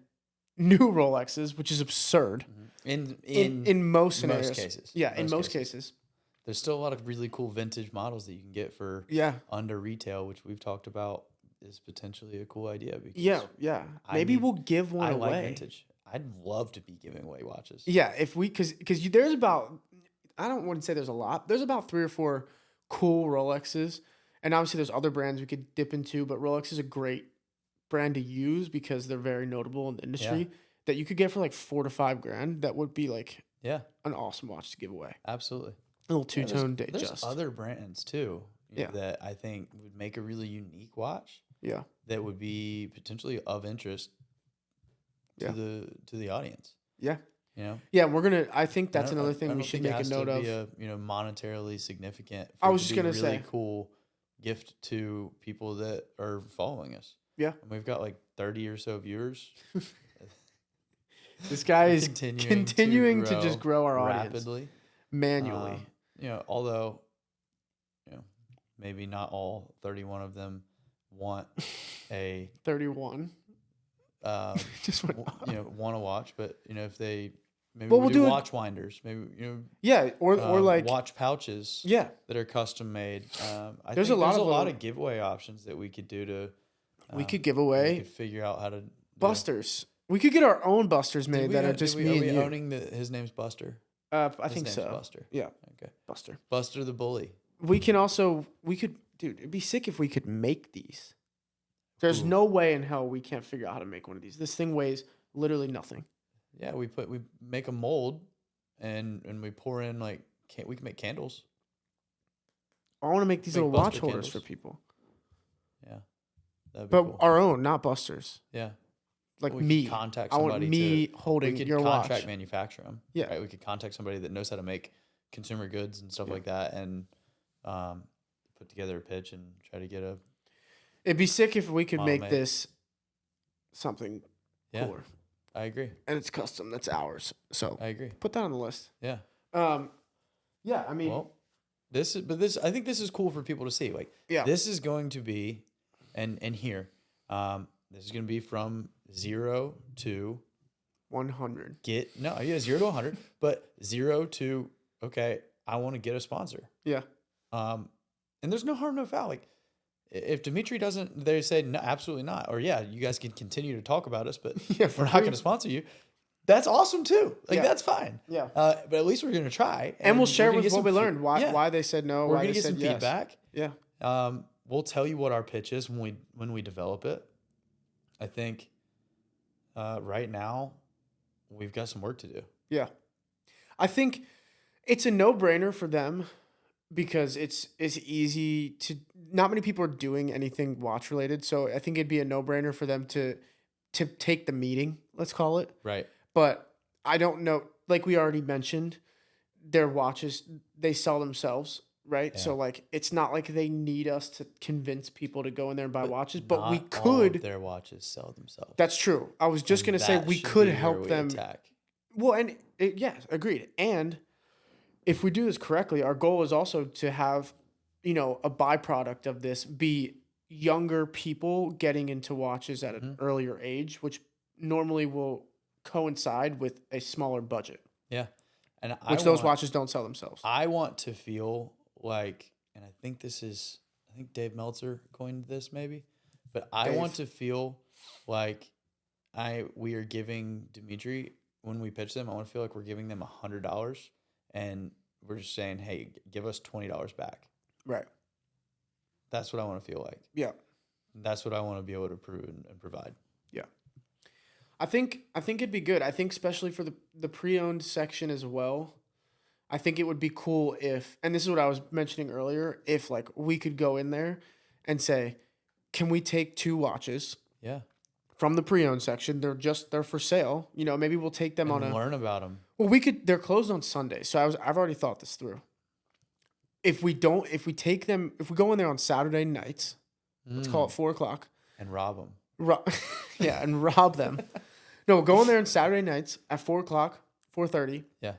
new Rolexes, which is absurd. In most scenarios. Most cases. Yeah, in most cases. There's still a lot of really cool vintage models that you can get for under retail, which we've talked about is potentially a cool idea. Yeah. Maybe we'll give one away. I like vintage. I'd love to be giving away watches. Yeah, because there's about, I don't want to say there's a lot. There's about 3 or 4 cool Rolexes. And obviously there's other brands we could dip into, but Rolex is a great brand to use because they're very notable in the industry that you could get for like $4,000 to $5,000. That would be like an awesome watch to give away. Absolutely. A little two-tone There's Datejust. other brands too that I think would make a really unique watch. Yeah. That would be potentially of interest to the audience. Yeah. Yeah, I think that's another thing we should make a note of. Be monetarily significant. I was just going to say. Really cool gift to people that are following us. Yeah. And we've got like 30 or so viewers. This guy is continuing to just grow our audience rapidly, manually. Although, maybe not all 31 of them want a 31. Just want to watch, but if they maybe we'll do watch winders, maybe or like watch pouches, that are custom made. There's a lot of giveaway options that we could do to. We could give away. We could figure out how to busters. We could get our own busters made that are just me and you. Owning his name's Buster? I think so. Buster. Yeah. Okay. Buster the bully. Dude, it'd be sick if we could make these. There's no way in hell we can't figure out how to make one of these. This thing weighs literally nothing. Yeah, we make a mold and we pour in we can make candles. I want to make these little watch holders for people. Yeah. But cool. Our own, not Buster's. Yeah. Like me. Contact I somebody. Want me holding your watch. We could contract manufacture them. Yeah. Right? We could contact somebody that knows how to make consumer goods and stuff like that and put together a pitch and try to get a. It'd be sick if we could make made. this something cooler. I agree. And it's custom. That's ours. So I agree. Put that on the list. Yeah. Yeah, I mean. Well, I think this is cool for people to see. This is going to be, and here, this is going to be from 0 to 100. 0 to 100, but 0 to, okay, I want to get a sponsor. Yeah. And there's no harm, no foul. If Dimitri doesn't, they say, no, absolutely not. Or you guys can continue to talk about us, but we're not going to sponsor you. That's awesome too. That's fine. Yeah. But at least we're going to try. And we'll share with what we learned. Why they said no. We're going to get some feedback. Yeah. We'll tell you what our pitch is when we develop it. I think right now we've got some work to do. Yeah. I think it's a no-brainer for them because it's easy to. Not many people are doing anything watch related, so I think it'd be a no-brainer for them to take the meeting. Let's call it. Right. But I don't know. Like we already mentioned, their watches they sell themselves, right? Yeah. So like it's not like they need us to convince people to go in there and buy watches, but we Not all of could. their watches sell themselves. That's true. I was just And gonna say that we should could be where help we them. attack. Well, and yes, agreed. And if we do this correctly, our goal is also to have, a byproduct of this be younger people getting into watches at an earlier age, which normally will coincide with a smaller budget. Yeah. And those watches don't sell themselves. I want to feel like, and I think Dave Meltzer coined this maybe, but I want to feel like we are giving Dimitri, when we pitch them, I want to feel like we're giving them $100 and we're just saying, hey, give us $20 back. Right. That's what I want to feel like. Yeah. That's what I want to be able to prove and provide. Yeah. I think it'd be good. I think especially for the pre-owned section as well. I think it would be cool if, and this is what I was mentioning earlier, if like we could go in there and say, can we take 2 watches? Yeah. From the pre-owned section, they're for sale. Maybe we'll take them and learn about them. Well, they're closed on Sunday, so I've already thought this through. If we go in there on Saturday nights, let's call it 4:00, and rob them. Yeah, and rob them. No, we'll go in there on Saturday nights at 4:00, 4:30. Yeah.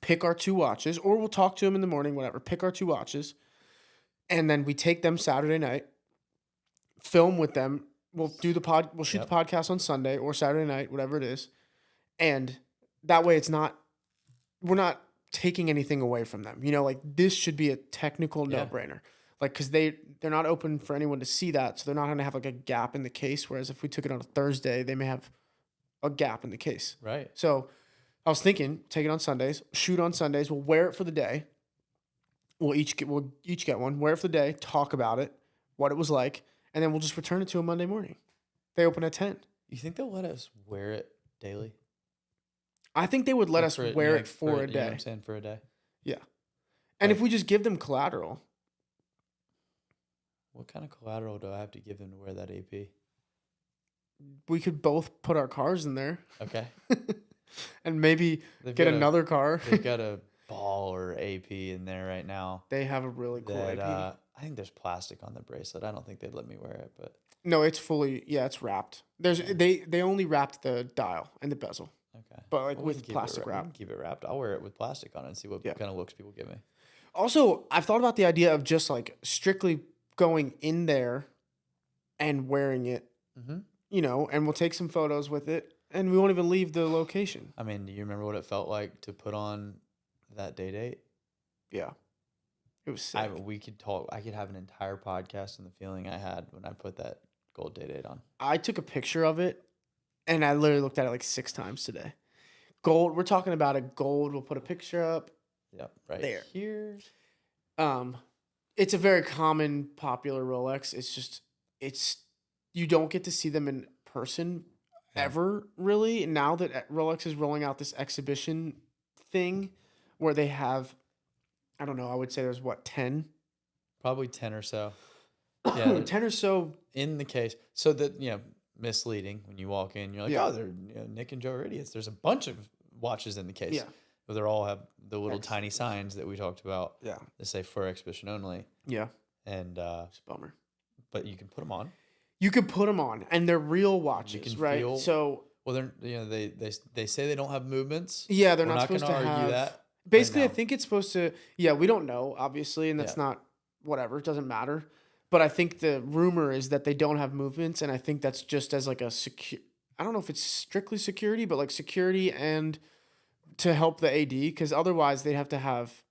Pick our 2 watches, or we'll talk to them in the morning, whatever. Pick our 2 watches, and then we take them Saturday night, film with them. We'll shoot the podcast on Sunday or Saturday night, whatever it is. And that way we're not taking anything away from them. Like this should be a technical no-brainer. Like, cause they're not open for anyone to see that. So they're not going to have like a gap in the case. Whereas if we took it on a Thursday, they may have a gap in the case. Right. So I was thinking, take it on Sundays, shoot on Sundays. We'll wear it for the day. We'll each get one, wear it for the day, talk about it, what it was like. And then we'll just return it to a Monday morning. They open at 10. You think they'll let us wear it daily? I think they would let us wear it for a day. You know what I'm saying? For a day? Yeah. And if we just give them collateral. What kind of collateral do I have to give them to wear that AP? We could both put our cars in there. Okay. And maybe get another car. They've got a ball or AP in there right now. They have a really cool AP. I think there's plastic on the bracelet. I don't think they'd let me wear it, but no, it's fully it's wrapped. They only wrapped the dial and the bezel. Okay. But like with plastic wrap. Keep it wrapped. I'll wear it with plastic on it and see what kind of looks people give me. Also, I've thought about the idea of just like strictly going in there and wearing it. Mm-hmm. And we'll take some photos with it and we won't even leave the location. I mean, do you remember what it felt like to put on that day date? Yeah. It was sick. We could talk. I could have an entire podcast on the feeling I had when I put that gold day date on. I took a picture of it, and I literally looked at it like 6 times today. Gold. We're talking about a gold. We'll put a picture up. Yep, right there. Here. It's a very common, popular Rolex. It's you don't get to see them in person ever, really. Now that Rolex is rolling out this exhibition thing where they have, I don't know, I would say there's 10? Probably 10 or so. Yeah. 10 or so. In the case. So that, misleading when you walk in, you're like, they're Nick and Joe are idiots. There's a bunch of watches in the case. Yeah. But they all have the little tiny signs that we talked about. Yeah. That say for exhibition only. Yeah. And it's a bummer. But you can put them on. You can put them on, and they're real watches, right? So well, they're they say they don't have movements. Yeah, they're not supposed to argue that. Basically, I think it's supposed to. Yeah, we don't know, obviously, and that's not whatever. It doesn't matter. But I think the rumor is that they don't have movements, and I think that's just as like a secure. I don't know if it's strictly security, but like security and to help the AD, because otherwise they'd have to have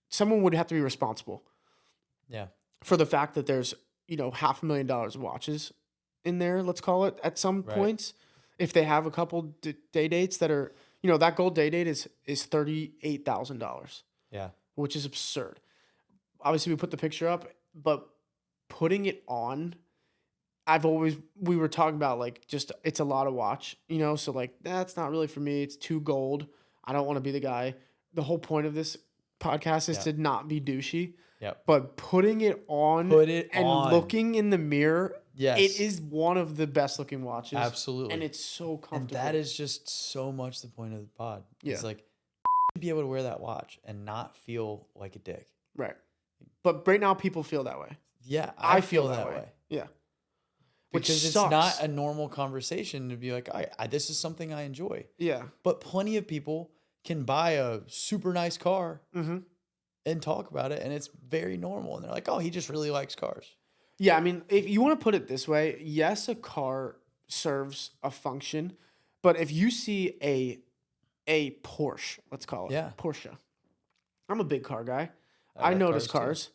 someone would have to be responsible. Yeah. For the fact that there's $500,000 of watches in there, let's call it at some points, if they have a couple day dates that are that gold day date is $38,000. Yeah. Which is absurd. Obviously, we put the picture up, but putting it on, we were talking about like just it's a lot of watch, so like that's not really for me. It's too gold. I don't want to be the guy. the whole point of this podcast is to not be douchey. Yep. But putting it on looking in the mirror, it is one of the best looking watches. Absolutely. And it's so comfortable. And that is just so much the point of the pod. Yeah. It's like, be able to wear that watch and not feel like a dick. Right. But right now people feel that way. Yeah. I feel that way. Yeah. Because it's not a normal conversation to be like, this is something I enjoy. Yeah. But plenty of people can buy a super nice car and talk about it, and it's very normal. And they're like, oh, he just really likes cars. Yeah, I mean, if you want to put it this way, yes, a car serves a function, but if you see a Porsche, let's call it Porsche. I'm a big car guy. I notice cars.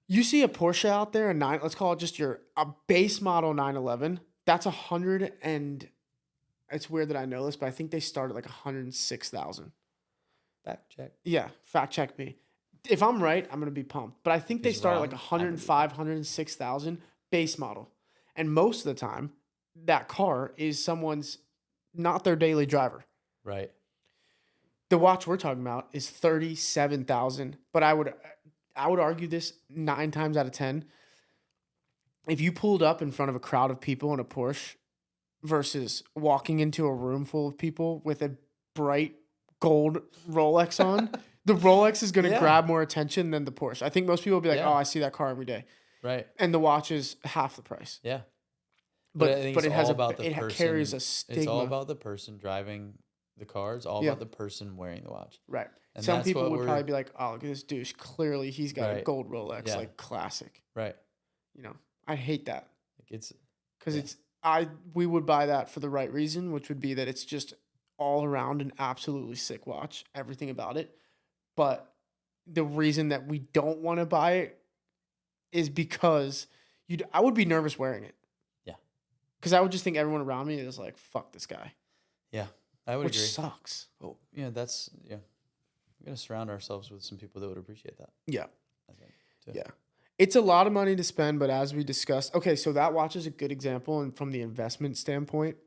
You see a Porsche out there, let's call it just a base model 911. That's it's weird that I know this, but I think they start at like 106,000. Fact check. Yeah, fact check me. If I'm right, I'm going to be pumped. But I think they start at like 105, 106,000 base model. And most of the time, that car is someone's, not their daily driver. Right. The watch we're talking about is 37,000. But I would argue this 9 times out of 10. If you pulled up in front of a crowd of people in a Porsche versus walking into a room full of people with a bright gold Rolex on, the Rolex is going to grab more attention than the Porsche. I think most people will be like, oh, I see that car every day. Right. And the watch is half the price. Yeah. But it carries a stigma. It's all about the person driving the car. It's all about the person wearing the watch. Right. And some people would probably be like, oh, look at this douche. Clearly, he's got a gold Rolex, like classic. Right. You know, I hate that. It's because we would buy that for the right reason, which would be that it's just all around an absolutely sick watch, everything about it. But the reason that we don't want to buy it is because I would be nervous wearing it. Yeah. Because I would just think everyone around me is like, fuck this guy. Yeah, I would agree. Which sucks. Well, yeah, we're going to surround ourselves with some people that would appreciate that. Yeah. I think, too. Yeah. It's a lot of money to spend, but as we discussed, okay, so that watch is a good example. And from the investment standpoint,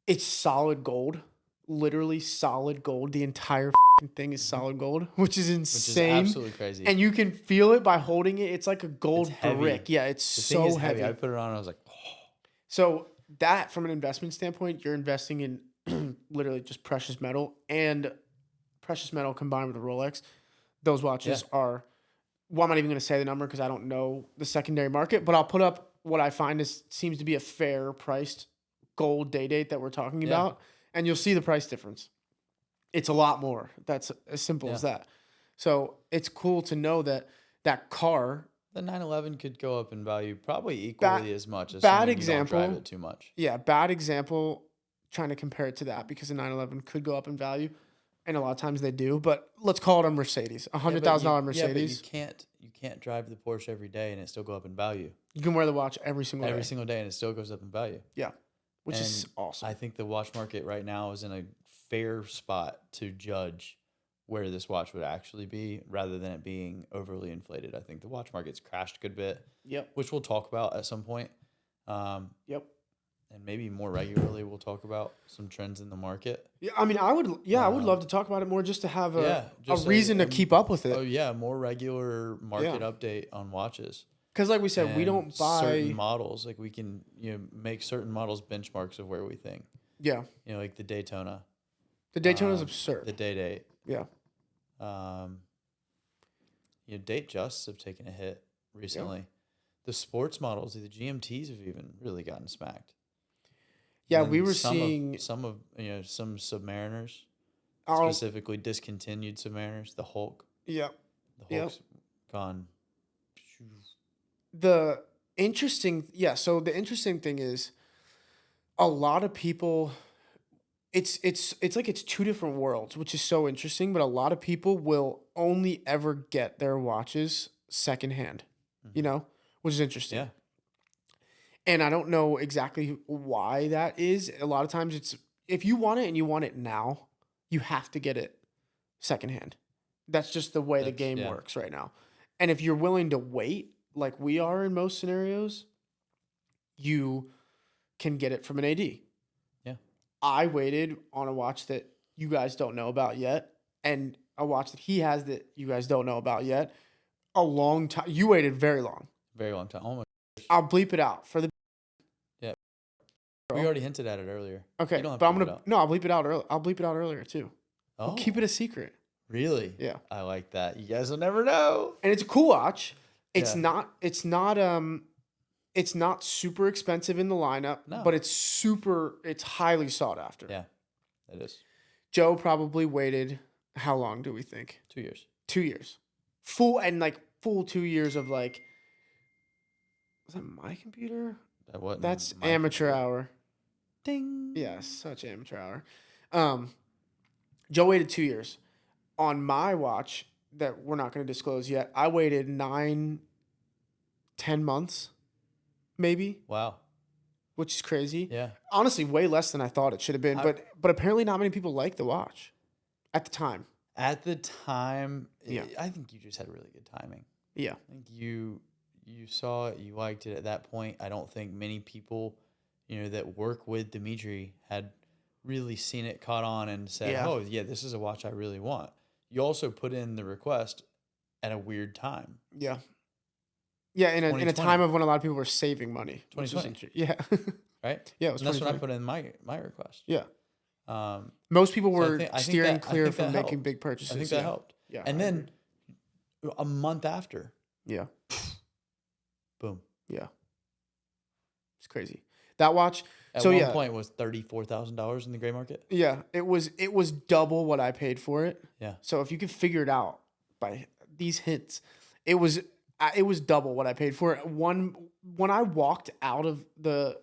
it's solid gold. Literally solid gold. The entire thing is solid gold, which is insane. Which is absolutely crazy. And you can feel it by holding it. It's like a gold brick. Yeah, it's so heavy. I put it on and I was like, oh. So that, from an investment standpoint, you're investing in literally just precious metal, and precious metal combined with a Rolex. Those watches are, well, I'm not even going to say the number because I don't know the secondary market, but I'll put up what I find seems to be a fair priced gold day date that we're talking about. And you'll see the price difference. It's a lot more. That's as simple as that. So it's cool to know that that car, the 911, could go up in value probably equally as much as bad example. You don't drive it too much. Yeah, bad example. Trying to compare it to that because the 911 could go up in value, and a lot of times they do. But let's call it a Mercedes, $100,000 Mercedes. Yeah, but you can't drive the Porsche every day and it still go up in value. You can wear the watch every single day and it still goes up in value. Yeah. Which is awesome. I think the watch market right now is in a fair spot to judge where this watch would actually be rather than it being overly inflated. I think the watch market's crashed a good bit. Yep. Which we'll talk about at some point. Yep. And maybe more regularly we'll talk about some trends in the market. Yeah, I mean, I would love to talk about it more just to have a reason to keep up with it. Oh, yeah, more regular market update on watches. Because like we said, we don't buy certain models. Like we can make certain models benchmarks of where we think. Yeah. Like the Daytona. The Daytona is absurd. The Day-Date. Yeah. Date Justs have taken a hit recently. Yeah. The sports models, the GMTs have even really gotten smacked. Yeah, we were seeing some Submariners, specifically discontinued Submariners. The Hulk. Yep. The Hulk's gone. The interesting thing is a lot of people, it's like it's two different worlds, which is so interesting, but a lot of people will only ever get their watches secondhand, which is interesting. Yeah. And I don't know exactly why that is. A lot of times it's, if you want it and you want it now, you have to get it secondhand. That's just the way the game works right now. And if you're willing to wait, like we are in most scenarios, you can get it from an AD. Yeah. I waited on a watch that you guys don't know about yet, and a watch that he has that you guys don't know about yet. A long time. You waited very long. Very long time. Almost. I'll bleep it out for the. Yeah. We already hinted at it earlier. Okay, You don't have but to I'm bleep it gonna out. no. I'll bleep it out early. I'll bleep it out earlier too. Oh, We'll keep it a secret. really? Yeah. I like that. You guys will never know. And it's a cool watch. It's Yeah. not. It's not super expensive in the lineup, No. but it's highly sought after. Yeah, it is. Joe probably waited, how long do we think? 2 years. 2 years. Full 2 years of like, was that my computer? That wasn't That's my amateur computer. hour. Ding. Yeah, such amateur hour. Joe waited 2 years. On my watch that we're not going to disclose yet, I waited 9, 10 months, maybe, Wow. which is crazy. Yeah. Honestly, way less than I thought it should have been. But apparently not many people liked the watch at the time. At the time, Yeah. I think you just had really good timing. Yeah. I think you saw it, you liked it at that point. I don't think many people, that work with Dimitri had really seen it, caught on, and said, Yeah. "Oh, yeah, this is a watch I really want." You also put in the request at a weird time. Yeah. Yeah, in a 2020. time of when a lot of people were saving money. which was 2020. Yeah. Right? Yeah, it was And that's when I 2020. put in my request. Yeah. Um, Most people So were I think steering that- I clear think from that making helped. big purchases. I think that helped. Yeah. And I then agree. a month after, Yeah. boom. Yeah. It's crazy. That watch. At So one yeah. point, it was $34,000 in the gray market. Yeah. It was double what I paid for it. Yeah. So if you could figure it out by these hints, it was double what I paid for it. When I walked out of the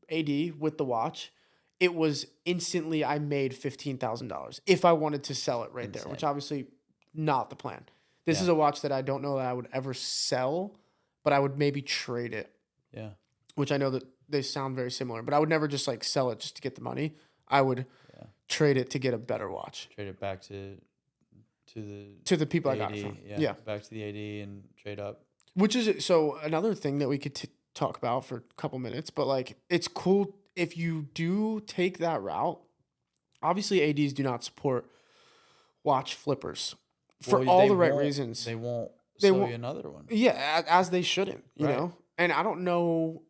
AD with the watch, it was instantly I made $15,000 if I wanted to sell it right there, Insane. which obviously not the plan. This Yeah. is a watch that I don't know that I would ever sell, but I would maybe trade it, Yeah. which I know that they sound very similar, but I would never just like sell it just to get the money. I would Yeah. trade it to get a better watch Trade it back to the to the people I got AD. it from. Yeah. Yeah. Back to the AD and trade up. Which is so another thing that we could talk about for a couple minutes, but like it's cool if you do take that route. Obviously, ADs do not support watch flippers for Well, all they the right won't- reasons. They won't They sell won't- you another one. Yeah, as they shouldn't, you Right. know. And I don't know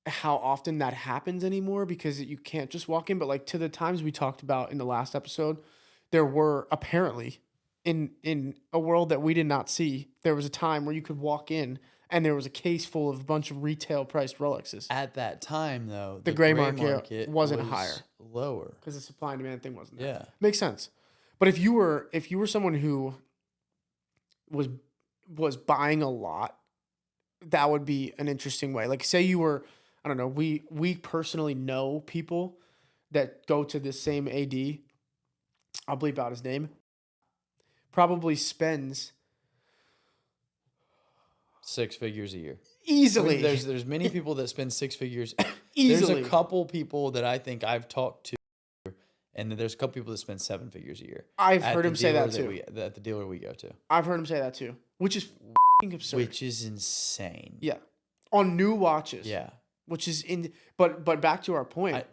how often that happens anymore because you can't just walk in. But like to the times we talked about in the last episode, there were apparently in a world that we did not see, there was a time where you could walk in and there was a case full of a bunch of retail priced Rolexes At that time, though, The gray market wasn't was higher. lower. because the supply and demand thing wasn't there. Yeah. Makes sense. But if you were someone who was buying a lot, that would be an interesting way. Like say you were, I don't know, we personally know people that go to the same AD. I'll bleep out his name. Probably spends 6 figures a year. easily. I mean, there's many people that spend 6 figures. easily. There's a couple people that I think I've talked to, and then there's a couple people that spend 7 figures a year. I've at heard the him say dealer that too. At the dealer we go to, I've heard him say that too, which is f***ing absurd. which is insane. Yeah, on new watches. Yeah. Which is in, but back to our point.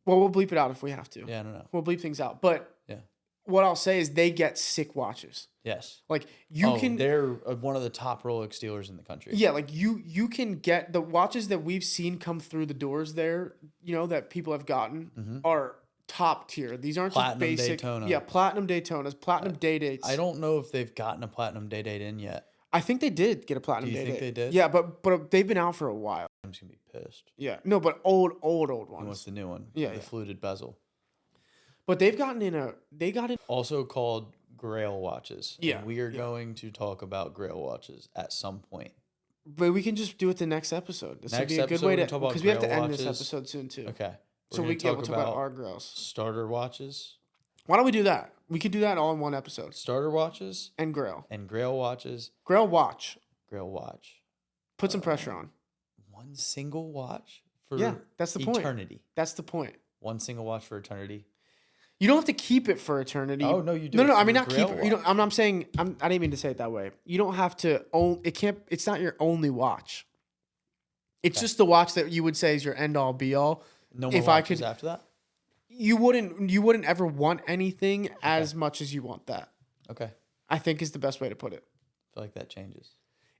Well, we'll bleep it out if we have to. Yeah, I don't know. We'll bleep things out. But Yeah. what I'll say is they get sick watches. Yes. Like you can, They're one of the top Rolex dealers in the country. yeah, like you can get the watches that we've seen come through the doors there. You know that people have gotten are top tier. These aren't Platinum just basic. Daytona. Yeah, platinum Daytonas, platinum day dates. I don't know if they've gotten a platinum day date in yet. I think they did get a platinum Do you day think date. they did? Yeah, but they've been out for a while. I'm just gonna be pissed. Yeah, no, but old He wants ones. the new one. Yeah, The yeah. fluted bezel. But they got in. Also called Grail watches. Yeah, And we are yeah. going to talk about Grail watches at some point. But we can just do it the next episode. This would Next be a good episode, way we to talk about because we have to Grail end this watches. episode soon too. Okay. So We're we'll gonna talk about our grails. starter watches, Why don't we do that? We could do that all in one episode. starter watches, And Grail. and Grail watches. Grail watch. Grail watch. Put some pressure on. One single watch for Yeah, that's the point. eternity. That's the point. One single watch for eternity. You don't have to keep it for eternity. Oh, no, you do. No, I For mean the not keep Grail it. You don't, I'm saying I didn't mean to say it that way. You don't have to own. It can't. It's not your only watch. It's just the watch that you would say is your end all be all. No more If I watches could, after that? you wouldn't ever want anything as much as you want that. Okay. I think is the best way to put it. I feel like that changes.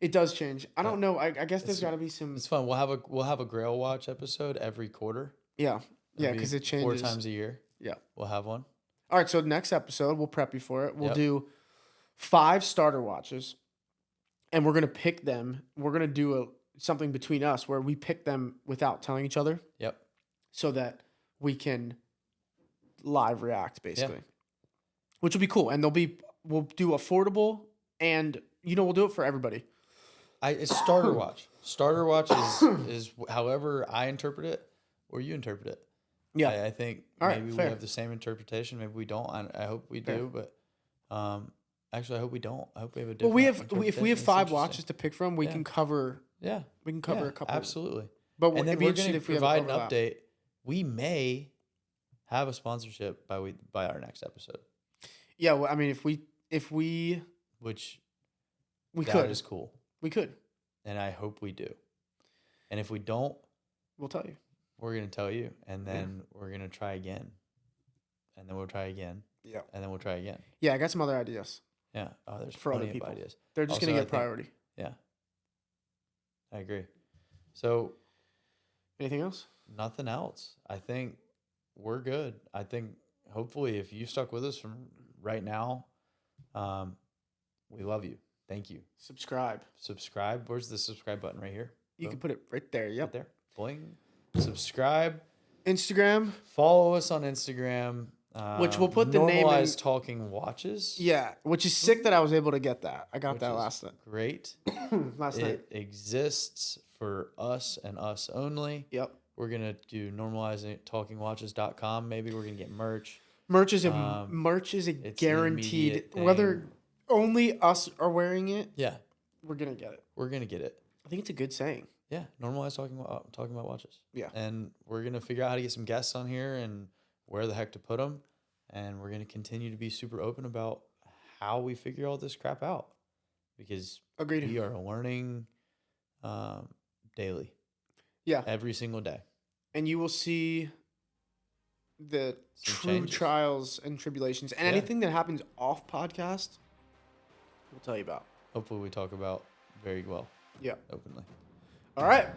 It does change. I don't know. I guess there's got to be some. It's fun. We'll have a Grail watch episode every quarter. Yeah. Yeah, Maybe because it changes 4 times a year. Yeah. We'll have one. All right. So next episode, we'll prep you for it. We'll Yep. do 5 starter watches, and we're gonna pick them. We're gonna do something between us where we pick them without telling each other. Yep. So that we can live react basically, which will be cool. And we'll do affordable, and we'll do it for everybody. It's starter watch. Starter watch is however I interpret it or you interpret it. Yeah. I think All right, maybe we fair. have the same interpretation. Maybe we don't. I hope we Fair. do, but actually I hope we don't. I hope we have a Well, different. we have if we interpretation. have It's 5 interesting. watches to pick from, we can cover Yeah. a couple. Absolutely. But And then it'd be we're interesting going to if we have provide an overlap. update. We may have a sponsorship by our next episode, Yeah, well, I mean, if we which we that could is cool, and I hope we do. And if we don't, we'll tell you. we're going to tell you, and then we're going to try again, and then we'll try again, Yeah. and then we'll try again. Yeah, I got some other ideas. Yeah. Oh, there's For other plenty of people. ideas. They're just Also, gonna I get think- priority. Yeah. I agree. So Anything else? nothing else. I think we're good. I think hopefully if you stuck with us from right now, we love you. Thank you. Subscribe. Subscribe. Where's the subscribe button? Right here. You Boom. can put it right there. Right Yep. there. Bling. Subscribe. Instagram. Follow us on Instagram. Which we'll put the name in- Normalize Talking Watches. Yeah, which is sick that I was able to get that. I got which that is last night. Great. Last night. It exists for us and us only. Yep. We're going to do normalizetalkingwatches.com. Maybe we're going to get merch. Merch is a it's an guaranteed. immediate thing. Whether only us are wearing it, Yeah, we're gonna get it. we're going to get it. I think it's a good saying. Yeah, normalize talking about watches. Yeah. And we're going to figure out how to get some guests on here and where the heck to put them. And we're going to continue to be super open about how we figure all this crap out. Because Agreed. we are learning daily. Yeah, Every single day. and you will see the Some true changes. trials and tribulations, and Yeah. anything that happens off podcast, we'll tell you about. Hopefully we talk about very well. Yeah. Openly. All right.